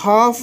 ½